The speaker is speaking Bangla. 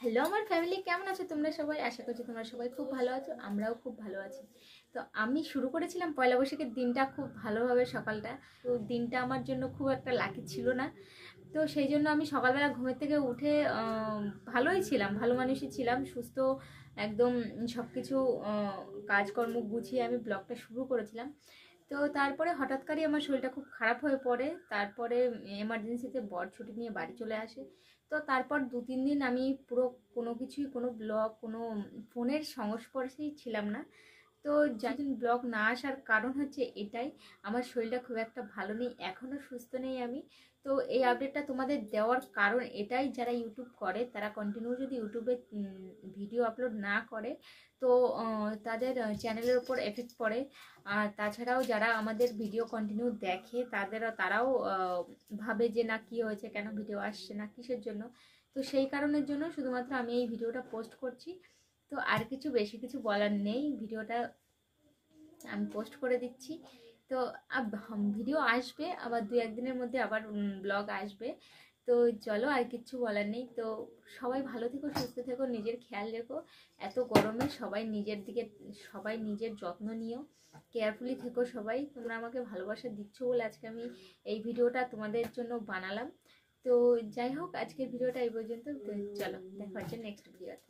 হ্যালো আমার ফ্যামিলি, কেমন আছো তোমরা সবাই? আশা করছি তোমরা সবাই খুব ভালো আছো, আমরাও খুব ভালো আছি। তো আমি শুরু করেছিলাম পয়লা বৈশাখের দিনটা খুব ভালোভাবে, সকালটা তো দিনটা আমার জন্য খুব একটা লাকি ছিল না। তো সেই জন্য আমি সকালবেলা ঘুমের থেকে উঠে ভালোই ছিলাম, ভালো মানুষই ছিলাম, সুস্থ একদম। সব কিছু কাজকর্ম গুছিয়ে আমি ব্লগটা শুরু করেছিলাম। তো তারপরে হঠাৎ করেই আমার শরীরটা খুব খারাপ হয়ে পড়ে। তারপরে এমার্জেন্সিতে বর ছুটি নিয়ে বাড়ি চলে আসে। তো তারপর 2-3 দিন আমি পুরো কোনো কিছুই, কোনো ব্লগ, কোনো ফোনের সংস্পর্শেই ছিলাম না। তো যখন ব্লগ না আসার কারণ হচ্ছে এটাই, আমার শরীরটা খুব একটা ভালো নেই, এখনও সুস্থ নেই আমি। তো এই আপডেটটা তোমাদের দেওয়ার কারণ এটাই, যারা ইউটিউব করে তারা কন্টিনিউ যদি ইউটিউবে ভিডিও আপলোড না করে তো তাদের চ্যানেলের ওপর এফেক্ট পড়ে। আর তাছাড়াও যারা আমাদের ভিডিও কন্টিনিউ দেখে তারাও ভাবে যে না, কি হয়েছে, কেন ভিডিও আসছে না, কিসের জন্য। তো সেই কারণের জন্য শুধুমাত্র আমি এই ভিডিওটা পোস্ট করছি। তো আর কিছু বেশি কিছু বলার নেই, ভিডিওটা আমি পোস্ট করে দিচ্ছি। তো ভিডিও আসবে আবার 2-1 দিনের মধ্যে, আবার ব্লগ আসবে। তো চলো, আর কিচ্ছু বলার নেই। তো সবাই ভালো থেকো, সুস্থ থেকো, নিজের খেয়াল রেখো। এত গরমে সবাই নিজের দিকে, সবাই নিজের যত্ন নিও, কেয়ারফুলি থেকো সবাই। তোমরা আমাকে ভালোবাসা দিচ্ছ বলে আজকে আমি এই ভিডিওটা তোমাদের জন্য বানালাম। তো যাই হোক, আজকের ভিডিওটা এই পর্যন্ত। তো চলো, দেখা হচ্ছে নেক্সট ভিডিওতে।